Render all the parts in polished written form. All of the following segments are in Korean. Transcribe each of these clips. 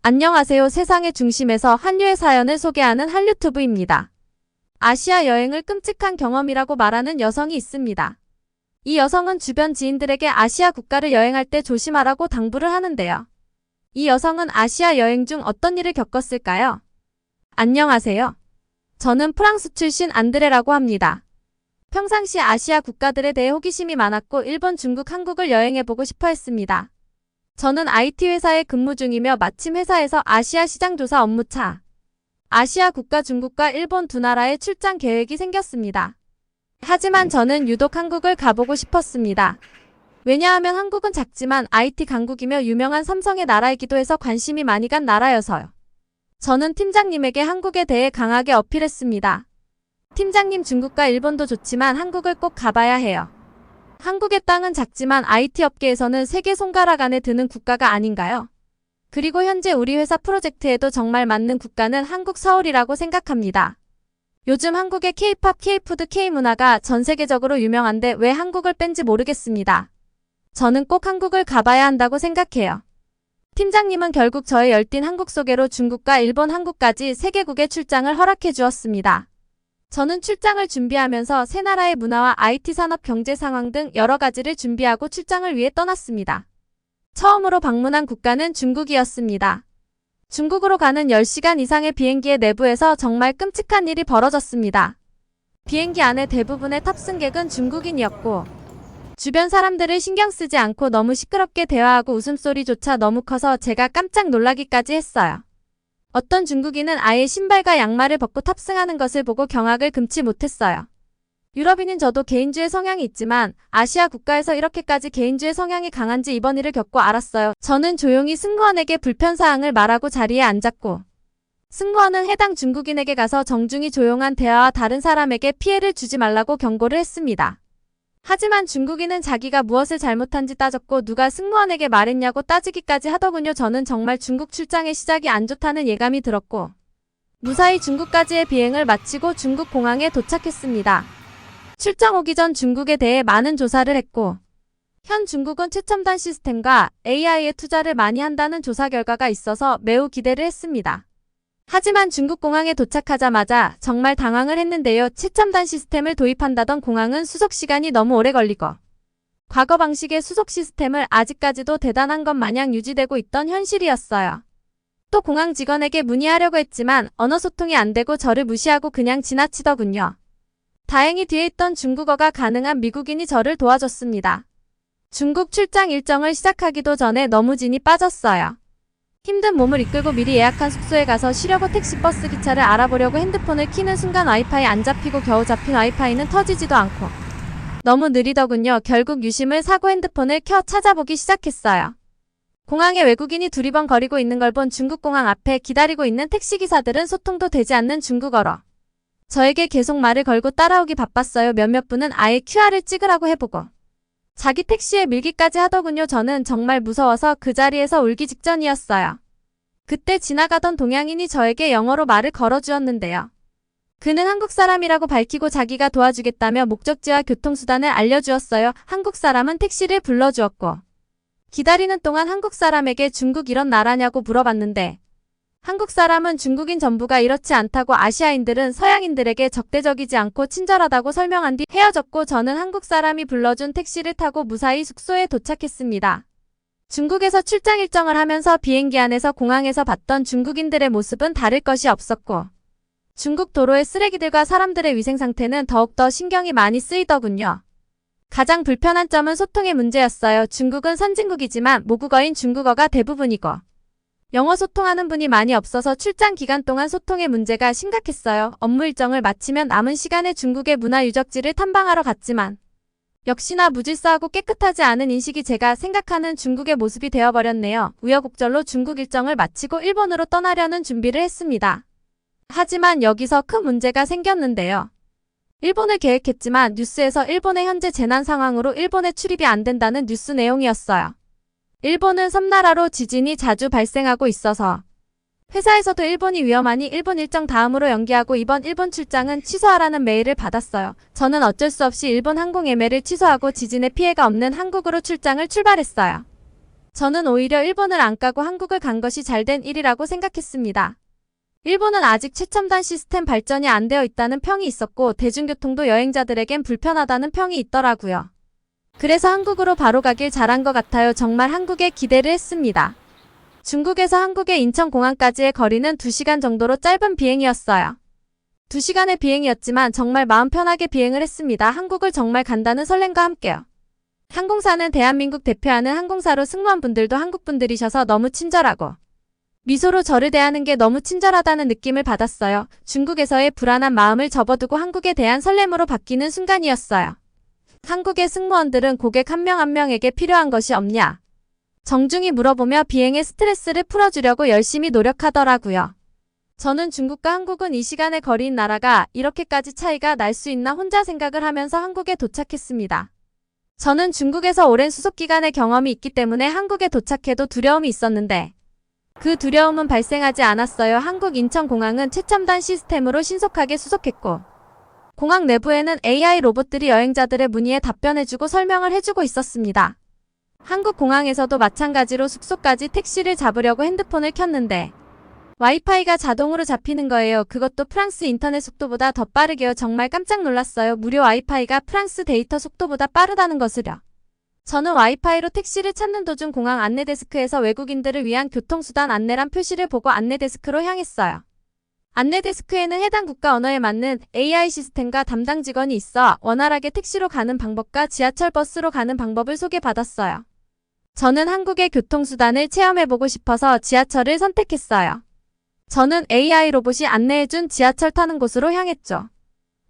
안녕하세요. 세상의 중심에서 한류의 사연을 소개하는 한류튜브입니다. 아시아 여행을 끔찍한 경험이라고 말하는 여성이 있습니다. 이 여성은 주변 지인들에게 아시아 국가를 여행할 때 조심하라고 당부를 하는데요. 이 여성은 아시아 여행 중 어떤 일을 겪었을까요? 안녕하세요. 저는 프랑스 출신 안드레라고 합니다. 평상시 아시아 국가들에 대해 호기심이 많았고 일본, 중국, 한국을 여행해보고 싶어 했습니다. 저는 IT 회사에 근무 중이며 마침 회사에서 아시아 시장 조사 업무차 아시아 국가 중국과 일본 두 나라의 출장 계획이 생겼습니다. 하지만 저는 유독 한국을 가보고 싶었습니다. 왜냐하면 한국은 작지만 IT 강국이며 유명한 삼성의 나라이기도 해서 관심이 많이 간 나라여서요. 저는 팀장님에게 한국에 대해 강하게 어필했습니다. 팀장님, 중국과 일본도 좋지만 한국을 꼭 가봐야 해요. 한국의 땅은 작지만 IT 업계에서는 세계 손가락 안에 드는 국가가 아닌가요? 그리고 현재 우리 회사 프로젝트에도 정말 맞는 국가는 한국, 서울이라고 생각합니다. 요즘 한국의 K-팝, K-푸드, K-문화가 전 세계적으로 유명한데 왜 한국을 뺀지 모르겠습니다. 저는 꼭 한국을 가봐야 한다고 생각해요. 팀장님은 결국 저의 열띤 한국 소개로 중국과 일본, 한국까지 3개국의 출장을 허락해 주었습니다. 저는 출장을 준비하면서 세 나라의 문화와 IT 산업, 경제 상황 등 여러 가지를 준비하고 출장을 위해 떠났습니다. 처음으로 방문한 국가는 중국이었습니다. 중국으로 가는 10시간 이상의 비행기의 내부에서 정말 끔찍한 일이 벌어졌습니다. 비행기 안에 대부분의 탑승객은 중국인이었고 주변 사람들을 신경 쓰지 않고 너무 시끄럽게 대화하고 웃음소리조차 너무 커서 제가 깜짝 놀라기까지 했어요. 어떤 중국인은 아예 신발과 양말을 벗고 탑승하는 것을 보고 경악을 금치 못했어요. 유럽인인 저도 개인주의 성향이 있지만 아시아 국가에서 이렇게까지 개인주의 성향이 강한지 이번 일을 겪고 알았어요. 저는 조용히 승무원에게 불편사항을 말하고 자리에 앉았고 승무원은 해당 중국인에게 가서 정중히 조용한 대화와 다른 사람에게 피해를 주지 말라고 경고를 했습니다. 하지만 중국인은 자기가 무엇을 잘못한지 따졌고 누가 승무원에게 말했냐고 따지기까지 하더군요. 저는 정말 중국 출장의 시작이 안 좋다는 예감이 들었고 무사히 중국까지의 비행을 마치고 중국 공항에 도착했습니다. 출장 오기 전 중국에 대해 많은 조사를 했고 현 중국은 최첨단 시스템과 AI에 투자를 많이 한다는 조사 결과가 있어서 매우 기대를 했습니다. 하지만 중국 공항에 도착하자마자 정말 당황을 했는데요. 최첨단 시스템을 도입한다던 공항은 수속 시간이 너무 오래 걸리고 과거 방식의 수속 시스템을 아직까지도 대단한 것 마냥 유지되고 있던 현실이었어요. 또 공항 직원에게 문의하려고 했지만 언어 소통이 안 되고 저를 무시하고 그냥 지나치더군요. 다행히 뒤에 있던 중국어가 가능한 미국인이 저를 도와줬습니다. 중국 출장 일정을 시작하기도 전에 너무 진이 빠졌어요. 힘든 몸을 이끌고 미리 예약한 숙소에 가서 쉬려고 택시, 버스, 기차를 알아보려고 핸드폰을 켜는 순간 와이파이 안 잡히고 겨우 잡힌 와이파이는 터지지도 않고 너무 느리더군요. 결국 유심을 사고 핸드폰을 켜 찾아보기 시작했어요. 공항에 외국인이 두리번거리고 있는 걸 본 중국 공항 앞에 기다리고 있는 택시기사들은 소통도 되지 않는 중국어로 저에게 계속 말을 걸고 따라오기 바빴어요. 몇몇 분은 아예 QR을 찍으라고 해보고 자기 택시에 밀기까지 하더군요. 저는 정말 무서워서 그 자리에서 울기 직전이었어요. 그때 지나가던 동양인이 저에게 영어로 말을 걸어주었는데요. 그는 한국 사람이라고 밝히고 자기가 도와주겠다며 목적지와 교통수단을 알려주었어요. 한국 사람은 택시를 불러주었고 기다리는 동안 한국 사람에게 중국 이런 나라냐고 물어봤는데 한국 사람은 중국인 전부가 이렇지 않다고 아시아인들은 서양인들에게 적대적이지 않고 친절하다고 설명한 뒤 헤어졌고 저는 한국 사람이 불러준 택시를 타고 무사히 숙소에 도착했습니다. 중국에서 출장 일정을 하면서 비행기 안에서 공항에서 봤던 중국인들의 모습은 다를 것이 없었고 중국 도로의 쓰레기들과 사람들의 위생 상태는 더욱더 신경이 많이 쓰이더군요. 가장 불편한 점은 소통의 문제였어요. 중국은 선진국이지만 모국어인 중국어가 대부분이고 영어 소통하는 분이 많이 없어서 출장 기간 동안 소통의 문제가 심각했어요. 업무 일정을 마치면 남은 시간에 중국의 문화 유적지를 탐방하러 갔지만 역시나 무질서하고 깨끗하지 않은 인식이 제가 생각하는 중국의 모습이 되어버렸네요. 우여곡절로 중국 일정을 마치고 일본으로 떠나려는 준비를 했습니다. 하지만 여기서 큰 문제가 생겼는데요. 일본을 계획했지만 뉴스에서 일본의 현재 재난 상황으로 일본에 출입이 안 된다는 뉴스 내용이었어요. 일본은 섬나라로 지진이 자주 발생하고 있어서 회사에서도 일본이 위험하니 일본 일정 다음으로 연기하고 이번 일본 출장은 취소하라는 메일을 받았어요. 저는 어쩔 수 없이 일본 항공 예매를 취소하고 지진의 피해가 없는 한국으로 출장을 출발했어요. 저는 오히려 일본을 안 가고 한국을 간 것이 잘된 일이라고 생각했습니다. 일본은 아직 최첨단 시스템 발전이 안 되어 있다는 평이 있었고 대중교통도 여행자들에겐 불편하다는 평이 있더라고요. 그래서 한국으로 바로 가길 잘한 것 같아요. 정말 한국에 기대를 했습니다. 중국에서 한국의 인천공항까지의 거리는 2시간 정도로 짧은 비행이었어요. 2시간의 비행이었지만 정말 마음 편하게 비행을 했습니다. 한국을 정말 간다는 설렘과 함께요. 항공사는 대한민국 대표하는 항공사로 승무원 분들도 한국분들이셔서 너무 친절하고 미소로 저를 대하는 게 너무 친절하다는 느낌을 받았어요. 중국에서의 불안한 마음을 접어두고 한국에 대한 설렘으로 바뀌는 순간이었어요. 한국의 승무원들은 고객 한 명 한 명에게 필요한 것이 없냐? 정중히 물어보며 비행의 스트레스를 풀어주려고 열심히 노력하더라고요. 저는 중국과 한국은 이 시간의 거리인 나라가 이렇게까지 차이가 날 수 있나 혼자 생각을 하면서 한국에 도착했습니다. 저는 중국에서 오랜 수속기간의 경험이 있기 때문에 한국에 도착해도 두려움이 있었는데 그 두려움은 발생하지 않았어요. 한국 인천공항은 최첨단 시스템으로 신속하게 수속했고 공항 내부에는 AI 로봇들이 여행자들의 문의에 답변해주고 설명을 해주고 있었습니다. 한국 공항에서도 마찬가지로 숙소까지 택시를 잡으려고 핸드폰을 켰는데 와이파이가 자동으로 잡히는 거예요. 그것도 프랑스 인터넷 속도보다 더 빠르게요. 정말 깜짝 놀랐어요. 무료 와이파이가 프랑스 데이터 속도보다 빠르다는 것을요. 저는 와이파이로 택시를 찾는 도중 공항 안내데스크에서 외국인들을 위한 교통수단 안내란 표시를 보고 안내데스크로 향했어요. 안내데스크에는 해당 국가 언어에 맞는 AI 시스템과 담당 직원이 있어 원활하게 택시로 가는 방법과 지하철 버스로 가는 방법을 소개받았어요. 저는 한국의 교통수단을 체험해보고 싶어서 지하철을 선택했어요. 저는 AI 로봇이 안내해준 지하철 타는 곳으로 향했죠.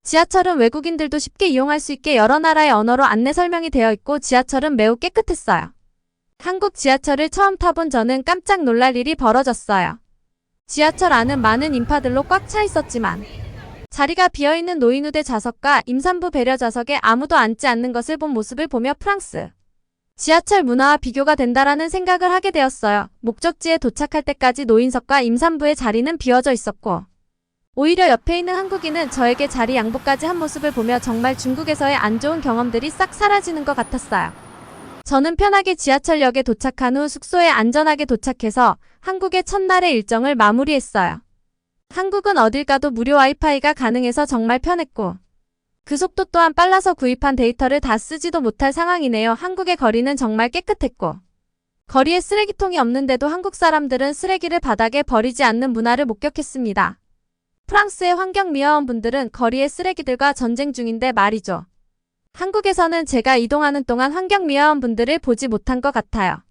지하철은 외국인들도 쉽게 이용할 수 있게 여러 나라의 언어로 안내 설명이 되어 있고 지하철은 매우 깨끗했어요. 한국 지하철을 처음 타본 저는 깜짝 놀랄 일이 벌어졌어요. 지하철 안은 많은 인파들로 꽉 차 있었지만 자리가 비어있는 노인우대 좌석과 임산부 배려 좌석에 아무도 앉지 않는 것을 본 모습을 보며 프랑스 지하철 문화와 비교가 된다라는 생각을 하게 되었어요. 목적지에 도착할 때까지 노인석과 임산부의 자리는 비어져 있었고 오히려 옆에 있는 한국인은 저에게 자리 양보까지 한 모습을 보며 정말 중국에서의 안 좋은 경험들이 싹 사라지는 것 같았어요. 저는 편하게 지하철역에 도착한 후 숙소에 안전하게 도착해서 한국의 첫날의 일정을 마무리했어요. 한국은 어딜 가도 무료 와이파이가 가능해서 정말 편했고 그 속도 또한 빨라서 구입한 데이터를 다 쓰지도 못할 상황이네요. 한국의 거리는 정말 깨끗했고 거리에 쓰레기통이 없는데도 한국 사람들은 쓰레기를 바닥에 버리지 않는 문화를 목격했습니다. 프랑스의 환경미화원 분들은 거리의 쓰레기들과 전쟁 중인데 말이죠. 한국에서는 제가 이동하는 동안 환경미화원 분들을 보지 못한 것 같아요.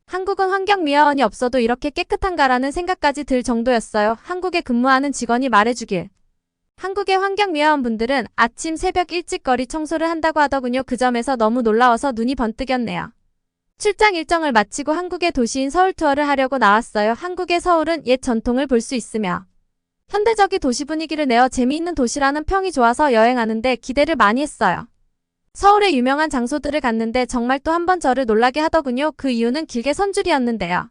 한국은 환경미화원이 없어도 이렇게 깨끗한가라는 생각까지 들 정도였어요. 한국에 근무하는 직원이 말해주길. 한국의 환경미화원 분들은 아침 새벽 일찍 거리 청소를 한다고 하더군요. 그 점에서 너무 놀라워서 눈이 번뜩였네요. 출장 일정을 마치고 한국의 도시인 서울 투어를 하려고 나왔어요. 한국의 서울은 옛 전통을 볼 수 있으며 현대적인 도시 분위기를 내어 재미있는 도시라는 평이 좋아서 여행하는데 기대를 많이 했어요. 서울의 유명한 장소들을 갔는데 정말 또 한 번 저를 놀라게 하더군요. 그 이유는 길게 선 줄이었는데요.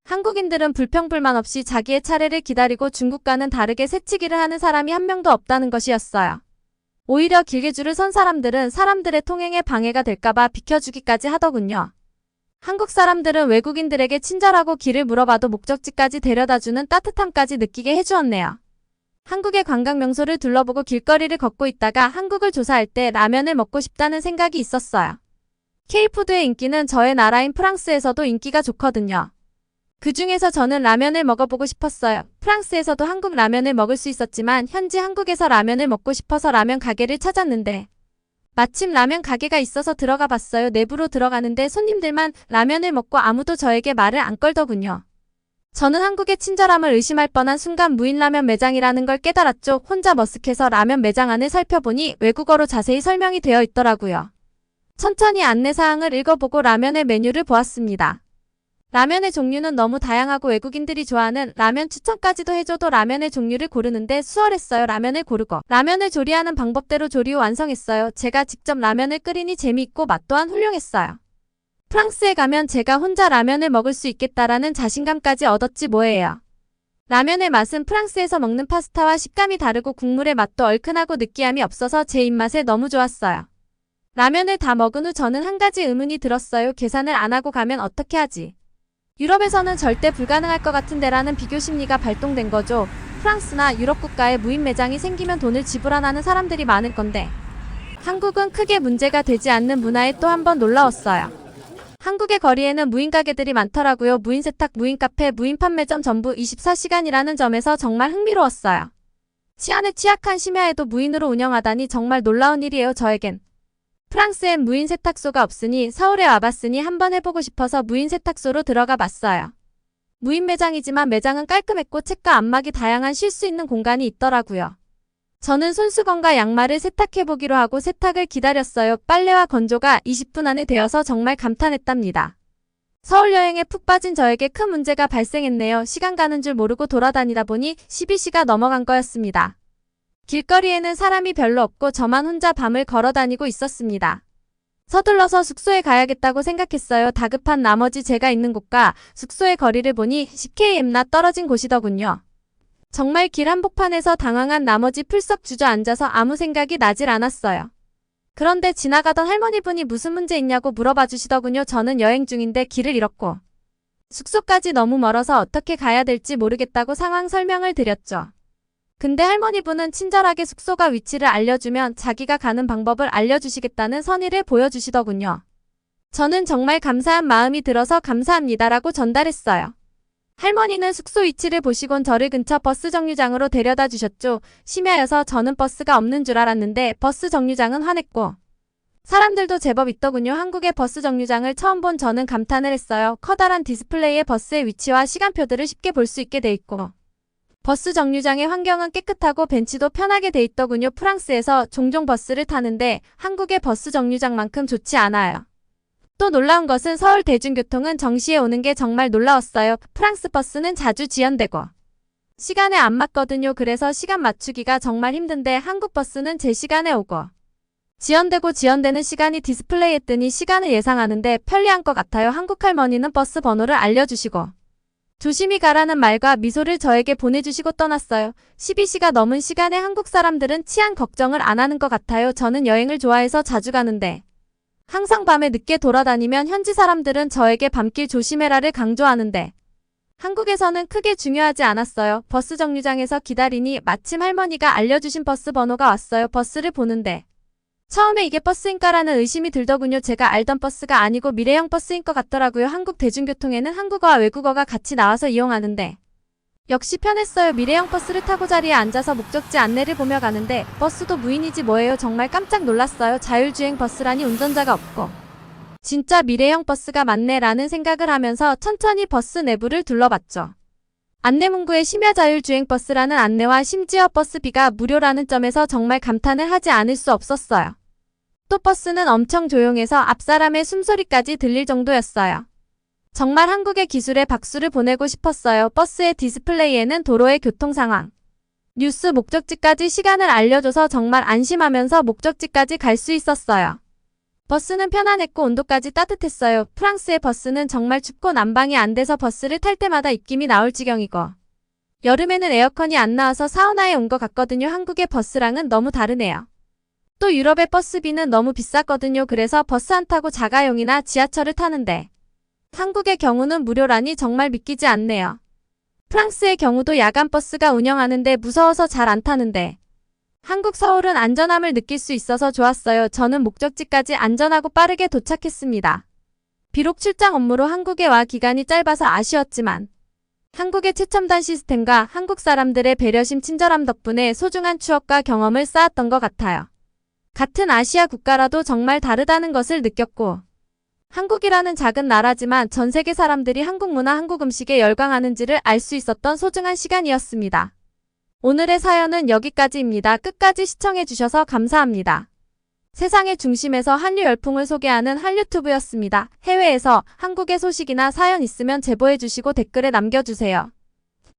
한국인들은 불평불만 없이 자기의 차례를 기다리고 중국과는 다르게 새치기를 하는 사람이 한 명도 없다는 것이었어요. 오히려 길게 줄을 선 사람들은 사람들의 통행에 방해가 될까봐 비켜주기까지 하더군요. 한국 사람들은 외국인들에게 친절하고 길을 물어봐도 목적지까지 데려다주는 따뜻함까지 느끼게 해주었네요. 한국의 관광 명소를 둘러보고 길거리를 걷고 있다가 한국을 조사할 때 라면을 먹고 싶다는 생각이 있었어요. K푸드의 인기는 저의 나라인 프랑스에서도 인기가 좋거든요. 그 중에서 저는 라면을 먹어보고 싶었어요. 프랑스에서도 한국 라면을 먹을 수 있었지만 현지 한국에서 라면을 먹고 싶어서 라면 가게를 찾았는데 마침 라면 가게가 있어서 들어가 봤어요. 내부로 들어가는데 손님들만 라면을 먹고 아무도 저에게 말을 안 걸더군요. 저는 한국의 친절함을 의심할 뻔한 순간 무인 라면 매장이라는 걸 깨달았죠. 혼자 머쓱해서 라면 매장 안을 살펴보니 외국어로 자세히 설명이 되어 있더라고요. 천천히 안내사항을 읽어보고 라면의 메뉴를 보았습니다. 라면의 종류는 너무 다양하고 외국인들이 좋아하는 라면 추천까지도 해줘도 라면의 종류를 고르는데 수월했어요. 라면을 고르고 라면을 조리하는 방법대로 조리 후 완성했어요. 제가 직접 라면을 끓이니 재미있고 맛 또한 훌륭했어요. 프랑스에 가면 제가 혼자 라면을 먹을 수 있겠다라는 자신감까지 얻었지 뭐예요. 라면의 맛은 프랑스에서 먹는 파스타와 식감이 다르고 국물의 맛도 얼큰하고 느끼함이 없어서 제 입맛에 너무 좋았어요. 라면을 다 먹은 후 저는 한 가지 의문이 들었어요. 계산을 안 하고 가면 어떻게 하지? 유럽에서는 절대 불가능할 것 같은데라는 비교 심리가 발동된 거죠. 프랑스나 유럽 국가에 무인 매장이 생기면 돈을 지불하는 사람들이 많을 건데 한국은 크게 문제가 되지 않는 문화에 또 한 번 놀라웠어요. 한국의 거리에는 무인 가게들이 많더라고요. 무인 세탁, 무인 카페, 무인 판매점 전부 24시간이라는 점에서 정말 흥미로웠어요. 치안에 취약한 심야에도 무인으로 운영하다니 정말 놀라운 일이에요, 저에겐. 프랑스엔 무인 세탁소가 없으니 서울에 와봤으니 한번 해보고 싶어서 무인 세탁소로 들어가 봤어요. 무인 매장이지만 매장은 깔끔했고 책과 안막이 다양한 쉴 수 있는 공간이 있더라고요. 저는 손수건과 양말을 세탁해보기로 하고 세탁을 기다렸어요. 빨래와 건조가 20분 안에 되어서 정말 감탄했답니다. 서울 여행에 푹 빠진 저에게 큰 문제가 발생했네요. 시간 가는 줄 모르고 돌아다니다 보니 12시가 넘어간 거였습니다. 길거리에는 사람이 별로 없고 저만 혼자 밤을 걸어다니고 있었습니다. 서둘러서 숙소에 가야겠다고 생각했어요. 다급한 나머지 제가 있는 곳과 숙소의 거리를 보니 10km나 떨어진 곳이더군요. 정말 길 한복판에서 당황한 나머지 풀썩 주저앉아서 아무 생각이 나질 않았어요. 그런데 지나가던 할머니분이 무슨 문제 있냐고 물어봐 주시더군요. 저는 여행 중인데 길을 잃었고 숙소까지 너무 멀어서 어떻게 가야 될지 모르겠다고 상황 설명을 드렸죠. 근데 할머니분은 친절하게 숙소가 위치를 알려주면 자기가 가는 방법을 알려주시겠다는 선의를 보여주시더군요. 저는 정말 감사한 마음이 들어서 감사합니다라고 전달했어요. 할머니는 숙소 위치를 보시곤 저를 근처 버스 정류장으로 데려다 주셨죠. 심야여서 저는 버스가 없는 줄 알았는데 버스 정류장은 환했고 사람들도 제법 있더군요. 한국의 버스 정류장을 처음 본 저는 감탄을 했어요. 커다란 디스플레이에 버스의 위치와 시간표들을 쉽게 볼 수 있게 돼 있고 버스 정류장의 환경은 깨끗하고 벤치도 편하게 돼 있더군요. 프랑스에서 종종 버스를 타는데 한국의 버스 정류장만큼 좋지 않아요. 또 놀라운 것은 서울 대중교통은 정시에 오는 게 정말 놀라웠어요. 프랑스 버스는 자주 지연되고 시간에 안 맞거든요. 그래서 시간 맞추기가 정말 힘든데 한국 버스는 제 시간에 오고 지연되고 지연되는 시간이 디스플레이에 뜨니 시간을 예상하는데 편리한 것 같아요. 한국 할머니는 버스 번호를 알려주시고 조심히 가라는 말과 미소를 저에게 보내주시고 떠났어요. 12시가 넘은 시간에 한국 사람들은 치안 걱정을 안 하는 것 같아요. 저는 여행을 좋아해서 자주 가는데 항상 밤에 늦게 돌아다니면 현지 사람들은 저에게 밤길 조심해라를 강조하는데 한국에서는 크게 중요하지 않았어요. 버스 정류장에서 기다리니 마침 할머니가 알려주신 버스 번호가 왔어요. 버스를 보는데 처음에 이게 버스인가라는 의심이 들더군요. 제가 알던 버스가 아니고 미래형 버스인 것 같더라고요. 한국 대중교통에는 한국어와 외국어가 같이 나와서 이용하는데 역시 편했어요. 미래형 버스를 타고 자리에 앉아서 목적지 안내를 보며 가는데 버스도 무인이지 뭐예요. 정말 깜짝 놀랐어요. 자율주행 버스라니 운전자가 없고 진짜 미래형 버스가 맞네 라는 생각을 하면서 천천히 버스 내부를 둘러봤죠. 안내문구에 심야 자율주행 버스라는 안내와 심지어 버스비가 무료라는 점에서 정말 감탄을 하지 않을 수 없었어요. 또 버스는 엄청 조용해서 앞사람의 숨소리까지 들릴 정도였어요. 정말 한국의 기술에 박수를 보내고 싶었어요. 버스의 디스플레이에는 도로의 교통 상황, 뉴스, 목적지까지 시간을 알려줘서 정말 안심하면서 목적지까지 갈 수 있었어요. 버스는 편안했고 온도까지 따뜻했어요. 프랑스의 버스는 정말 춥고 난방이 안 돼서 버스를 탈 때마다 입김이 나올 지경이고 여름에는 에어컨이 안 나와서 사우나에 온 것 같거든요. 한국의 버스랑은 너무 다르네요. 또 유럽의 버스비는 너무 비쌌거든요. 그래서 버스 안 타고 자가용이나 지하철을 타는데 한국의 경우는 무료라니 정말 믿기지 않네요. 프랑스의 경우도 야간 버스가 운영하는데 무서워서 잘 안 타는데 한국 서울은 안전함을 느낄 수 있어서 좋았어요. 저는 목적지까지 안전하고 빠르게 도착했습니다. 비록 출장 업무로 한국에 와 기간이 짧아서 아쉬웠지만 한국의 최첨단 시스템과 한국 사람들의 배려심, 친절함 덕분에 소중한 추억과 경험을 쌓았던 것 같아요. 같은 아시아 국가라도 정말 다르다는 것을 느꼈고 한국이라는 작은 나라지만 전 세계 사람들이 한국 문화, 한국 음식에 열광하는지를 알 수 있었던 소중한 시간이었습니다. 오늘의 사연은 여기까지입니다. 끝까지 시청해주셔서 감사합니다. 세상의 중심에서 한류 열풍을 소개하는 한류튜브였습니다. 해외에서 한국의 소식이나 사연 있으면 제보해주시고 댓글에 남겨주세요.